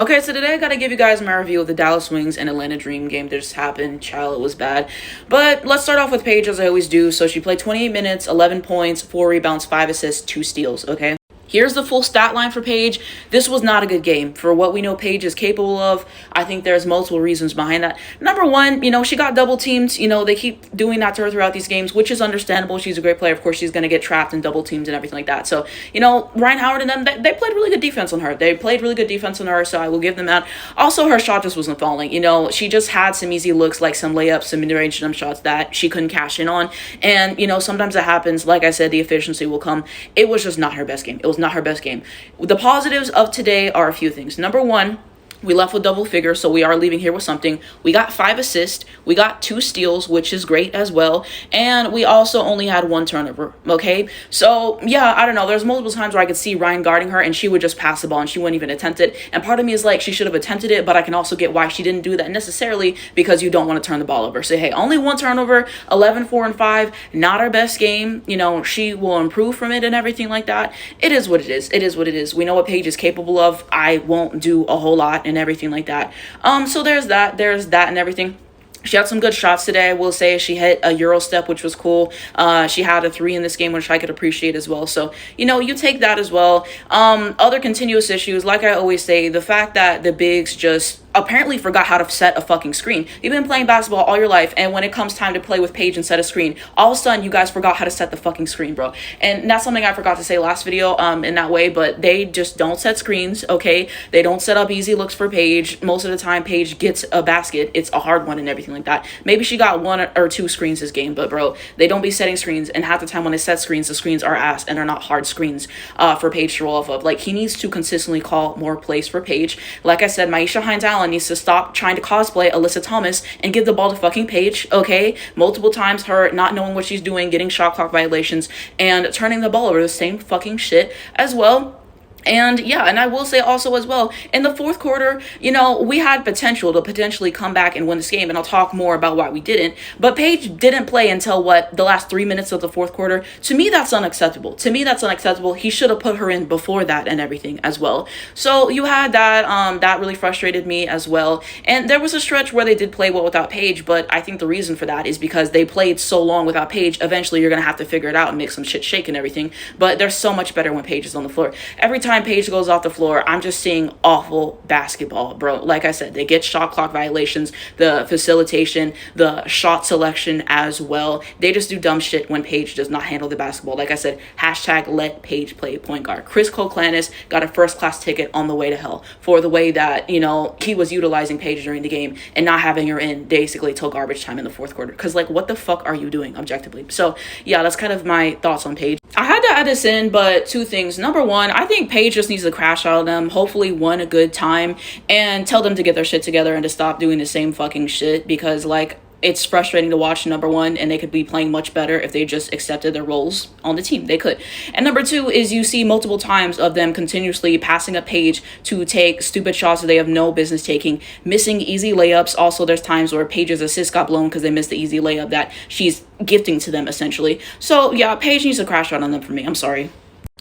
Okay, so today I gotta give you guys my review of the Dallas Wings and Atlanta Dream game that just happened. Child, it was bad. But let's start off with Paige as I always do. So she played 28 minutes, 11 points, 4 rebounds, 5 assists, 2 steals, okay? Here's the full stat line for Paige. This was not a good game. For what we know Paige is capable of, I think there's multiple reasons behind that. Number one, she got double teamed. They keep doing that to her throughout these games, which is understandable. She's a great player. Of course, she's going to get trapped and double teamed and everything like that. So, Ryan Howard and them, they played really good defense on her. They played really good defense on her, so I will give them that. Also, her shot just wasn't falling. She just had some easy looks, like some layups, some mid-range jump shots that she couldn't cash in on. And, sometimes it happens. Like I said, the efficiency will come. It was just not her best game. It was not her best game. The positives of today are a few things. Number one, we left with double figures, so we are leaving here with something. We got 5 assists. We got 2 steals, which is great as well. And we also only had 1 turnover, okay? So, yeah, I don't know. There's multiple times where I could see Ryan guarding her, and she would just pass the ball, and she wouldn't even attempt it. And part of me is like, she should have attempted it, but I can also get why she didn't do that necessarily, because you don't want to turn the ball over. So, hey, only 1 turnover, 11, 4, and 5. Not our best game. She will improve from it and everything like that. It is what it is. It is what it is. We know what Paige is capable of. I won't do a whole lot and everything like that. So there's that and everything. She had some good shots today. I will say she hit a Euro step, which was cool. She had a 3 in this game, which I could appreciate as well. So, you take that as well. Other continuous issues, like I always say, the fact that the bigs just apparently forgot how to set a fucking screen. You've been playing basketball all your life, and when it comes time to play with Paige and set a screen, all of a sudden you guys forgot how to set the fucking screen, bro. And that's something I forgot to say last video in that way, but they just don't set screens, okay? They don't set up easy looks for Paige. Most of the time, Paige gets a basket. It's a hard one and everything like that. Maybe she got 1 or 2 screens this game, but bro, they don't be setting screens, and half the time when they set screens, the screens are ass and are not hard screens for Paige to roll off of. Like, he needs to consistently call more plays for Paige. Like I said, Myisha Hines-Allen needs to stop trying to cosplay Alyssa Thomas and give the ball to fucking Paige, okay? Multiple times her not knowing what she's doing, getting shot clock violations, and turning the ball over, the same fucking shit as well. And yeah, and I will say also as well, in the 4th quarter, we had potential to potentially come back and win this game, and I'll talk more about why we didn't. But Paige didn't play until the last 3 minutes of the 4th quarter. To me, that's unacceptable. He should have put her in before that and everything as well. So you had that, that really frustrated me as well. And there was a stretch where they did play well without Paige, but I think the reason for that is because they played so long without Paige. Eventually, you're gonna have to figure it out and make some shit shake and everything. But they're so much better when Paige is on the floor. Every time Paige goes off the floor, I'm just seeing awful basketball, bro. Like I said, they get shot clock violations, the facilitation, the shot selection as well. They just do dumb shit when Paige does not handle the basketball. Like I said, hashtag let Paige play point guard. Chris Koklanis got a first-class ticket on the way to hell for the way that, he was utilizing Paige during the game and not having her in basically till garbage time in the 4th quarter. Because, like, what the fuck are you doing objectively? So, yeah, that's kind of my thoughts on Paige. I had to add this in, but 2 things. Number one, I think Paige just needs to crash out of them, hopefully win a good time, and tell them to get their shit together and to stop doing the same fucking shit, because, like, it's frustrating to watch, number one, and they could be playing much better if they just accepted their roles on the team. They could. And number 2 is you see multiple times of them continuously passing a Paige to take stupid shots that they have no business taking, missing easy layups. Also, there's times where Paige's assist got blown because they missed the easy layup that she's gifting to them, essentially. So, yeah, Paige needs to crash out on them for me. I'm sorry.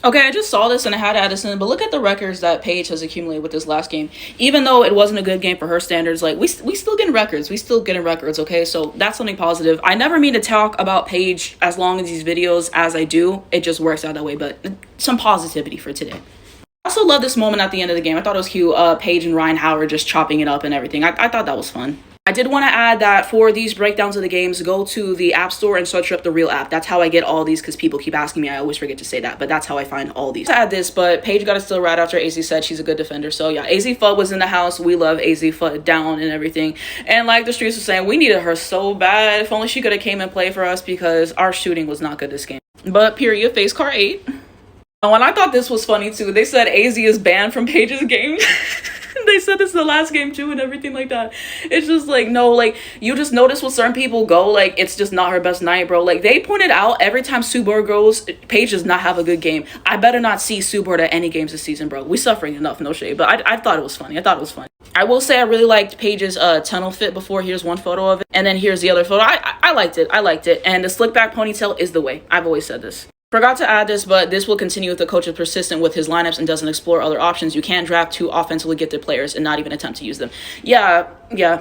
Okay, I just saw this and I had to add this in, but look at the records that Paige has accumulated with this last game. Even though it wasn't a good game for her standards, like, we still getting records. We still getting records, okay? So that's something positive. I never mean to talk about Paige as long as these videos as I do. It just works out that way, but some positivity for today. I also love this moment at the end of the game. I thought it was cute. Paige and Ryan Howard just chopping it up and everything. I thought that was fun. I did want to add that for these breakdowns of the games, go to the App Store and search up the real app. That's how I get all these, because people keep asking me. I always forget to say that, but that's how I find all these. I add this, but Paige got it still right after AZ said she's a good defender. So yeah, AZ Fudd was in the house. We love AZ Fudd down and everything. And like the streets were saying, we needed her so bad. If only she could have came and played for us, because our shooting was not good this game. But period, face card 8. Oh, and I thought this was funny too. They said AZ is banned from Paige's game. They said this is the last game too and everything like that. It's just like, no, like, you just notice when certain people go, like, it's just not her best night, bro. Like, they pointed out every time Sue Bird goes, Paige does not have a good game. I better not see Sue Bird at any games this season, bro. We suffering enough, no shade. But I thought it was funny. I thought it was funny. I will say I really liked Paige's tunnel fit before. Here's one photo of it, and then here's the other photo. I liked it. I liked it. And the slick back ponytail is the way. I've always said this. Forgot to add this, but this will continue if the coach is persistent with his lineups and doesn't explore other options. You can't draft two offensively gifted players and not even attempt to use them. Yeah,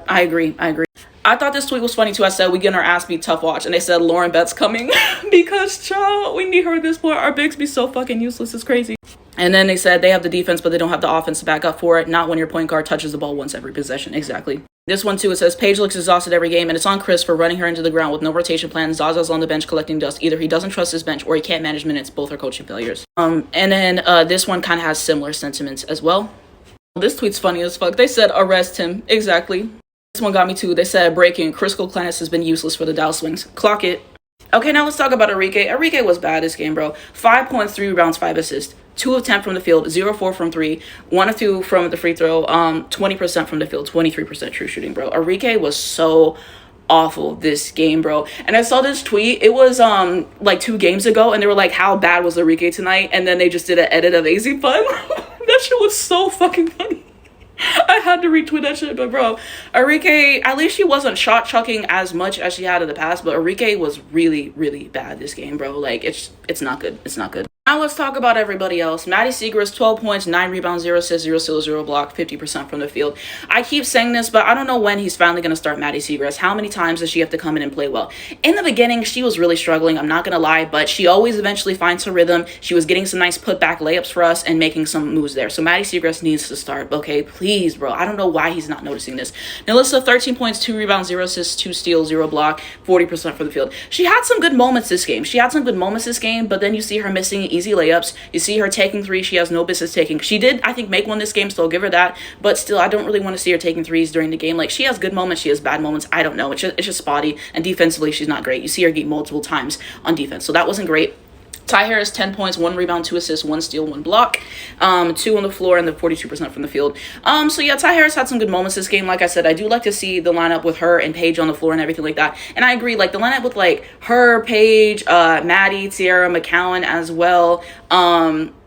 I agree. I thought this tweet was funny too. I said, we getting our ass beat, tough watch. And they said, Lauren Betts coming. Because, child, we need her at this point. Our bigs be so fucking useless. It's crazy. And then they said they have the defense, but they don't have the offense to back up for it. Not when your point guard touches the ball once every possession. Exactly. This one too, it says, Paige looks exhausted every game, and it's on Chris for running her into the ground with no rotation plan. Zaza's on the bench collecting dust. Either he doesn't trust his bench or he can't manage minutes. Both are coaching failures. And then this one kind of has similar sentiments as well. This tweet's funny as fuck. They said, arrest him. Exactly. This one got me too. They said, breaking, Chris Colanis has been useless for the Dallas Wings. Clock it. Okay, now let's talk about Arike. Arike was bad this game, bro. 5 points, 3 rebounds, 5 assists. 2 of 10 from the field, 0-4 from 3, 1 of 2 from the free throw, 20% from the field, 23% true shooting, bro. Arike was so awful this game, bro. And I saw this tweet, it was like 2 games ago, and they were like, how bad was Arike tonight? And then they just did an edit of AZ Fun. That shit was so fucking funny. I had to retweet that shit, but bro, Arike, at least she wasn't shot chucking as much as she had in the past, but Arike was really, really bad this game, bro. Like, it's not good. It's not good. Now let's talk about everybody else. Maddie Siegrist, 12 points, 9 rebounds, 0 assists, 0 steals, 0 block, 50% from the field. I keep saying this, but I don't know when he's finally going to start Maddie Siegrist. How many times does she have to come in and play well? In the beginning, she was really struggling, I'm not going to lie, but she always eventually finds her rhythm. She was getting some nice putback layups for us and making some moves there. So Maddie Siegrist needs to start, okay? Please, bro. I don't know why he's not noticing this. NaLyssa, 13 points, 2 rebounds, 0 assists, 2 steals, 0 block, 40% from the field. She had some good moments this game. But then you see her missing easy layups. You see her taking 3 she has no business taking. She did, I think, make one this game, so I'll give her that. But still, I don't really want to see her taking 3s during the game. Like, she has good moments, she has bad moments. I don't know. It's just spotty. And defensively, she's not great. You see her get multiple times on defense. So that wasn't great. Ty Harris, 10 points, 1 rebound, 2 assists, 1 steal, 1 block, 2 on the floor, and the 42% from the field. So yeah, Ty Harris had some good moments this game. Like I said, I do like to see the lineup with her and Paige on the floor and everything like that. And I agree, like the lineup with like her, Paige, Maddie, Tiara, McCowan as well.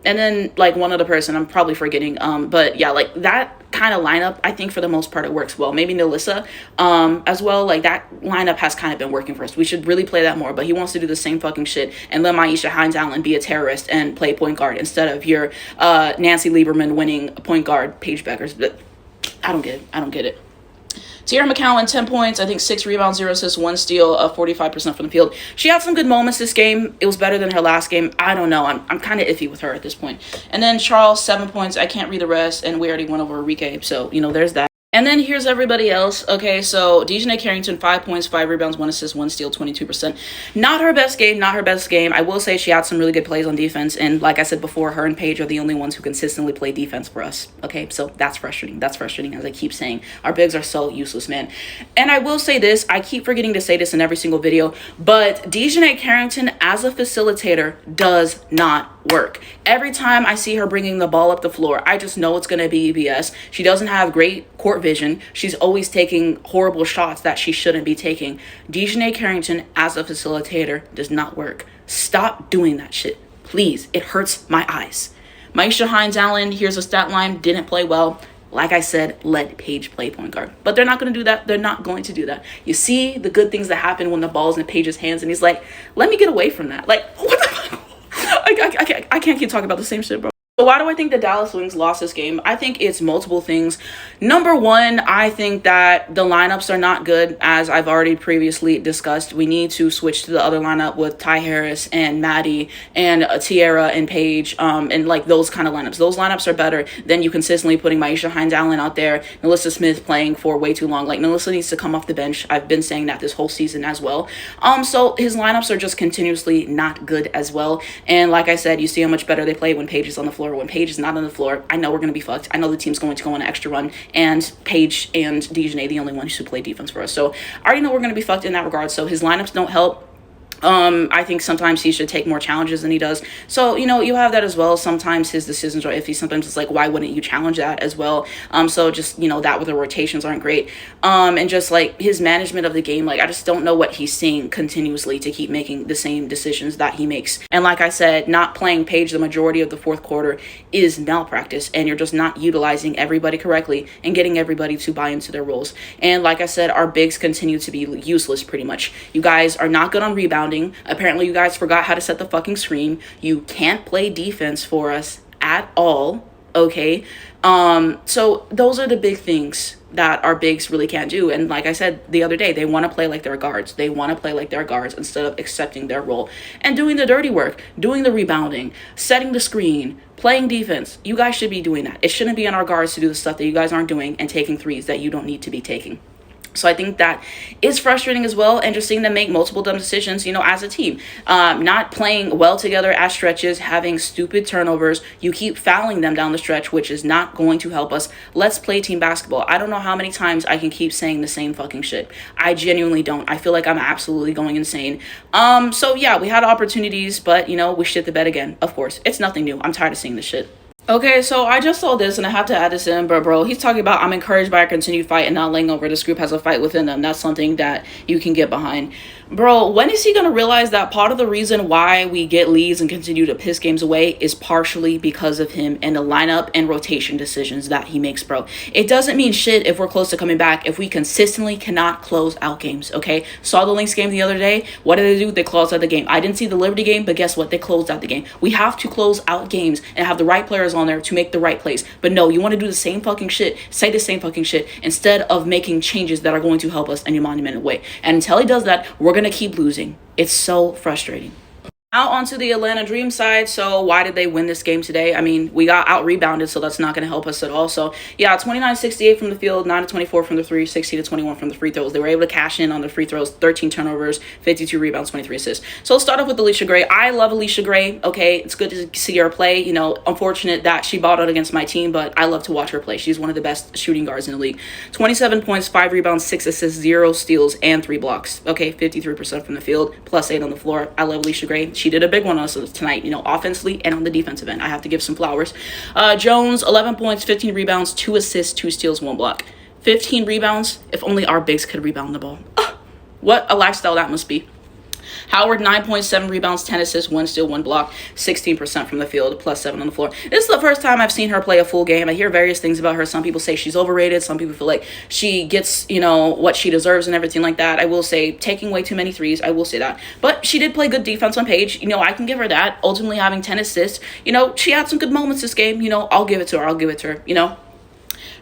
And then like one other person I'm probably forgetting. But yeah, like that kind of lineup, I think for the most part it works well. Maybe NaLyssa as well. Like that lineup has kind of been working for us. We should really play that more, but he wants to do the same fucking shit and let Myisha Hines-Allen be a terrorist and play point guard instead of your Nancy Lieberman winning point guard Paige Beckers. But I don't get it. Tiara McCowan, 10 points, I think 6 rebounds, 0 assists, 1 steal, 45% from the field. She had some good moments this game. It was better than her last game. I don't know. I'm kind of iffy with her at this point. And then Charles, 7 points. I can't read the rest, and we already went over Arike, so, you know, there's that. And then here's everybody else. Okay, so Dejanay Carrington, 5 points, 5 rebounds, 1 assist, 1 steal, 22%. Not her best game. I will say she had some really good plays on defense. And like I said before, her and Paige are the only ones who consistently play defense for us. Okay, so that's frustrating. As I keep saying. Our bigs are so useless, man. And I will say this. I keep forgetting to say this in every single video. But Dejanay Carrington as a facilitator does not work. Every time I see her bringing the ball up the floor, I just know it's going to be EBS. She doesn't have great court vision. She's always taking horrible shots that she shouldn't be taking. Dejanay Carrington as a facilitator does not work. Stop doing that shit. Please. It hurts my eyes. Myisha Hines-Allen, here's a stat line, didn't play well. Like I said, let Paige play point guard. But they're not going to do that. They're not going to do that. You see the good things that happen when the ball's in Paige's hands, and he's like, let me get away from that. Like, what the fuck? I can't keep talking about the same shit, bro. So why do I think the Dallas Wings lost this game? I think it's multiple things. Number one, I think that the lineups are not good, as I've already previously discussed. We need to switch to the other lineup with Ty Harris and Maddie and Tiara and Paige, and like those kind of lineups. Those lineups are better than you consistently putting Myisha Hines-Allen out there, NaLyssa Smith playing for way too long. Like, NaLyssa needs to come off the bench. I've been saying that this whole season as well. So his lineups are just continuously not good as well. And like I said, you see how much better they play when Paige is on the floor. When Paige is not on the floor, I know we're going to be fucked. I know the team's going to go on an extra run, and Paige and Dejanay the only ones who play defense for us. So I already know we're going to be fucked in that regard. So his lineups don't help. I think sometimes he should take more challenges than he does. So, you know, you have that as well. Sometimes his decisions are iffy. Sometimes it's like, why wouldn't you challenge that as well? So just, you know, that with the rotations aren't great. And just like his management of the game, like I just don't know what he's seeing continuously to keep making the same decisions that he makes. And like I said, not playing Paige the majority of the fourth quarter is malpractice, and you're just not utilizing everybody correctly and getting everybody to buy into their roles. And like I said, our bigs continue to be useless pretty much. You guys are not good on rebounding. rebounding. Apparently, you guys forgot how to set the fucking screen. You can't play defense for us at all. Okay. So those are the big things that our bigs really can't do. And like I said the other day, they want to play like their guards. They want to play like their guards instead of accepting their role and doing the dirty work, doing the rebounding, setting the screen, playing defense. You guys should be doing that. It shouldn't be on our guards to do the stuff that you guys aren't doing and taking threes that you don't need to be taking. So I think that is frustrating as well, and just seeing them make multiple dumb decisions, as a team. Not playing well together at stretches, having stupid turnovers. You keep fouling them down the stretch, which is not going to help us. Let's play team basketball. I don't know how many times I can keep saying the same fucking shit. I genuinely don't. I feel like I'm absolutely going insane. So yeah, we had opportunities, but, we shit the bed again. Of course, it's nothing new. I'm tired of seeing this shit. Okay, so I just saw this and I have to add this in, but bro, he's talking about I'm encouraged by a continued fight and not laying over. This group has a fight within them. That's something that you can get behind. Bro, when is he going to realize that part of the reason why we get leads and continue to piss games away is partially because of him and the lineup and rotation decisions that he makes, bro? It doesn't mean shit if we're close to coming back if we consistently cannot close out games, okay? Saw the Lynx game the other day. What did they do? They closed out the game. I didn't see the Liberty game, but guess what? They closed out the game. We have to close out games and have the right players on there to make the right plays. But no, you want to do the same fucking shit, say the same fucking shit, instead of making changes that are going to help us in a monumental way. And until he does that, we're going to keep losing. It's so frustrating. Now onto the Atlanta Dream side. So why did they win this game today? I mean, we got out rebounded, so that's not going to help us at all. So yeah, 29-68 from the field, 9-24 from the three, 16-21 from the free throws. They were able to cash in on the free throws, 13 turnovers, 52 rebounds, 23 assists. So let's start off with Allisha Gray. I love Allisha Gray. Okay, it's good to see her play. Unfortunate that she balled out against my team, but I love to watch her play. She's one of the best shooting guards in the league. 27 points, 5 rebounds, 6 assists, 0 steals, and 3 blocks. Okay, 53% from the field, plus 8 on the floor. I love Allisha Gray. She did a big one on us tonight, offensively and on the defensive end. I have to give some flowers. Jones, 11 points, 15 rebounds, 2 assists, 2 steals, 1 block. 15 rebounds. If only our bigs could rebound the ball. What a lifestyle that must be. Howard, 9.7 rebounds, 10 assists, 1 steal, 1 block, 16% from the field, plus 7 on the floor. This is the first time I've seen her play a full game. I hear various things about her. Some people say she's overrated. Some people feel like she gets, what she deserves and everything like that. I will say taking way too many threes. I will say that. But she did play good defense on Paige. I can give her that. Ultimately having 10 assists. She had some good moments this game. I'll give it to her.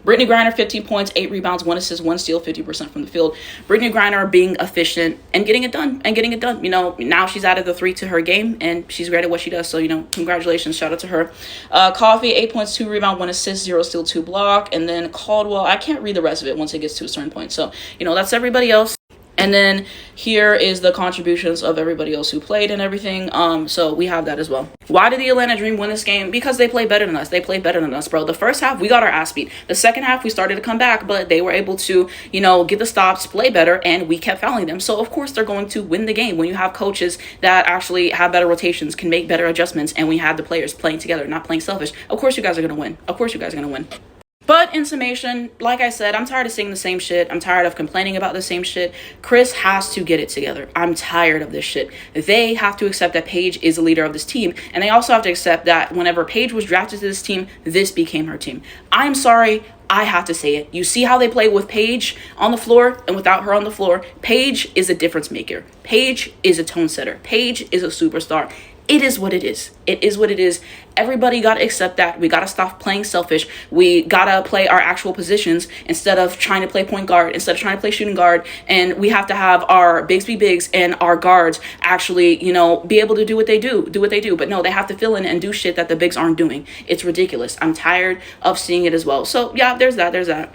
Brittney Griner, 15 points, 8 rebounds, 1 assist, 1 steal, 50% from the field. Brittney Griner being efficient and getting it done. Now she's added the 3 to her game, and she's great at what she does. So, congratulations. Shout out to her. Coffee, 8 points, 2 rebound, 1 assist, 0 steal, 2 block. And then Caldwell, I can't read the rest of it once it gets to a certain point. So, that's everybody else. And then here is the contributions of everybody else who played and everything. So we have that as well. Why did the Atlanta Dream win this game? Because they play better than us. They play better than us, bro. The first half, we got our ass beat. The second half, we started to come back, but they were able to, get the stops, play better, and we kept fouling them. So, of course, they're going to win the game when you have coaches that actually have better rotations, can make better adjustments, and we have the players playing together, not playing selfish. Of course, you guys are going to win. Of course, you guys are going to win. But in summation, like I said, I'm tired of seeing the same shit. I'm tired of complaining about the same shit. Chris has to get it together. I'm tired of this shit. They have to accept that Paige is the leader of this team. And they also have to accept that whenever Paige was drafted to this team, this became her team. I'm sorry. I have to say it. You see how they play with Paige on the floor and without her on the floor? Paige is a difference maker. Paige is a tone setter. Paige is a superstar. It is what it is. It is what it is. Everybody got to accept that. We got to stop playing selfish. We got to play our actual positions instead of trying to play point guard, instead of trying to play shooting guard. And we have to have our bigs be bigs and our guards actually, be able to do what they do. But no, they have to fill in and do shit that the bigs aren't doing. It's ridiculous. I'm tired of seeing it as well. So yeah, there's that.